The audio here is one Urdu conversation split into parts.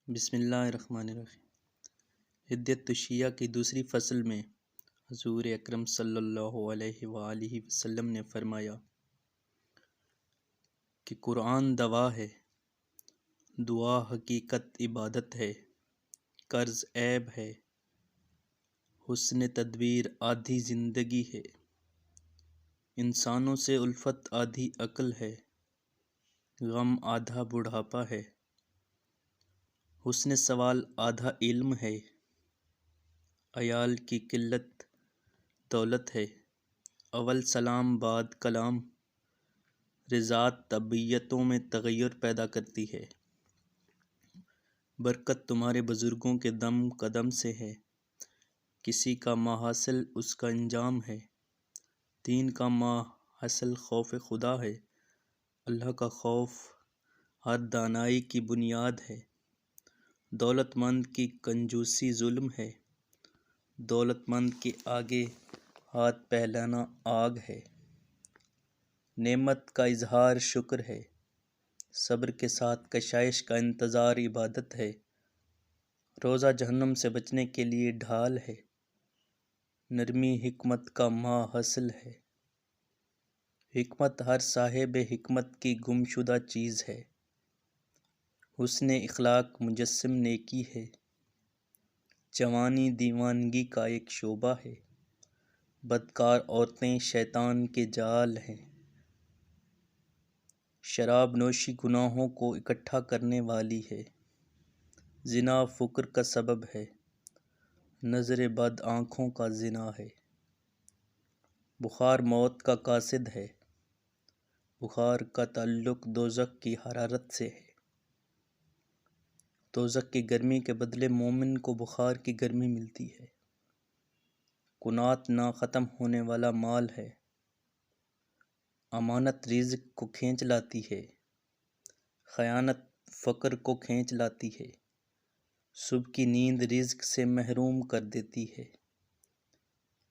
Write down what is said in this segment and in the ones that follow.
بسم اللہ الرحمن الرحیم۔ عدت الشیعہ کی دوسری فصل میں حضور اکرم صلی اللہ علیہ وآلہ وسلم نے فرمایا کہ قرآن دوا ہے، دعا حقیقت عبادت ہے، قرض عیب ہے، حسن تدبیر آدھی زندگی ہے، انسانوں سے الفت آدھی عقل ہے، غم آدھا بڑھاپا ہے، حسن سوال آدھا علم ہے، عیال کی قلت دولت ہے، اول سلام بعد کلام، رضا طبیعتوں میں تغیر پیدا کرتی ہے، برکت تمہارے بزرگوں کے دم قدم سے ہے، کسی کا ماحصل اس کا انجام ہے، دین کا ماحصل خوف خدا ہے، اللہ کا خوف ہر دانائی کی بنیاد ہے، دولت مند کی کنجوسی ظلم ہے، دولت مند کے آگے ہاتھ پھیلانا آگ ہے، نعمت کا اظہار شکر ہے، صبر کے ساتھ کشائش کا انتظار عبادت ہے، روزہ جہنم سے بچنے کے لیے ڈھال ہے، نرمی حکمت کا ماحصل ہے، حکمت ہر صاحب حکمت کی گمشدہ چیز ہے، حسن اخلاق مجسم نیکی ہے، جوانی دیوانگی کا ایک شعبہ ہے، بدکار عورتیں شیطان کے جال ہیں، شراب نوشی گناہوں کو اکٹھا کرنے والی ہے، زنا فقر کا سبب ہے، نظر بد آنکھوں کا زنا ہے، بخار موت کا قاصد ہے، بخار کا تعلق دوزخ کی حرارت سے ہے، دوزخ کی گرمی کے بدلے مومن کو بخار کی گرمی ملتی ہے، قناعت نہ ختم ہونے والا مال ہے، امانت رزق کو کھینچ لاتی ہے، خیانت فقر کو کھینچ لاتی ہے، صبح کی نیند رزق سے محروم کر دیتی ہے،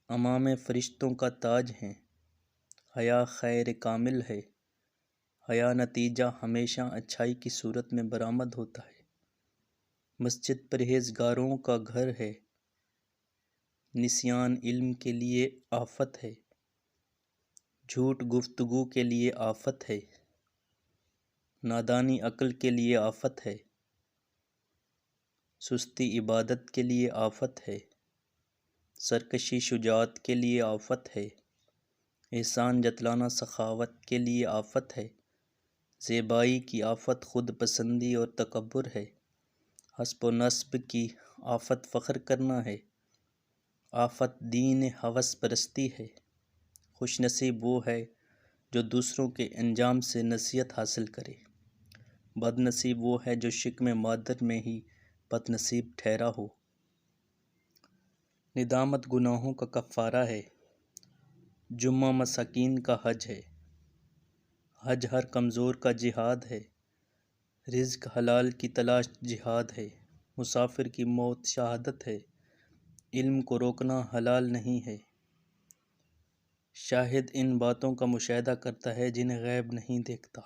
امام فرشتوں کا تاج ہیں، حیا خیر کامل ہے، حیا نتیجہ ہمیشہ اچھائی کی صورت میں برآمد ہوتا ہے، مسجد پرہیزگاروں کا گھر ہے، نسیان علم کے لیے آفت ہے، جھوٹ گفتگو کے لیے آفت ہے، نادانی عقل کے لیے آفت ہے، سستی عبادت کے لیے آفت ہے، سرکشی شجاعت کے لیے آفت ہے، احسان جتلانا سخاوت کے لیے آفت ہے، زیبائی کی آفت خود پسندی اور تکبر ہے، حسب و نسب کی آفت فخر کرنا ہے، آفت دین ہوس پرستی ہے، خوش نصیب وہ ہے جو دوسروں کے انجام سے نصیحت حاصل کرے، بد نصیب وہ ہے جو شکم مادر میں ہی بد نصیب ٹھہرا ہو، ندامت گناہوں کا کفارہ ہے، جمعہ مساکین کا حج ہے، حج ہر کمزور کا جہاد ہے، رزق حلال کی تلاش جہاد ہے، مسافر کی موت شہادت ہے، علم کو روکنا حلال نہیں ہے، شاہد ان باتوں کا مشاہدہ کرتا ہے جنہیں غیب نہیں دیکھتا۔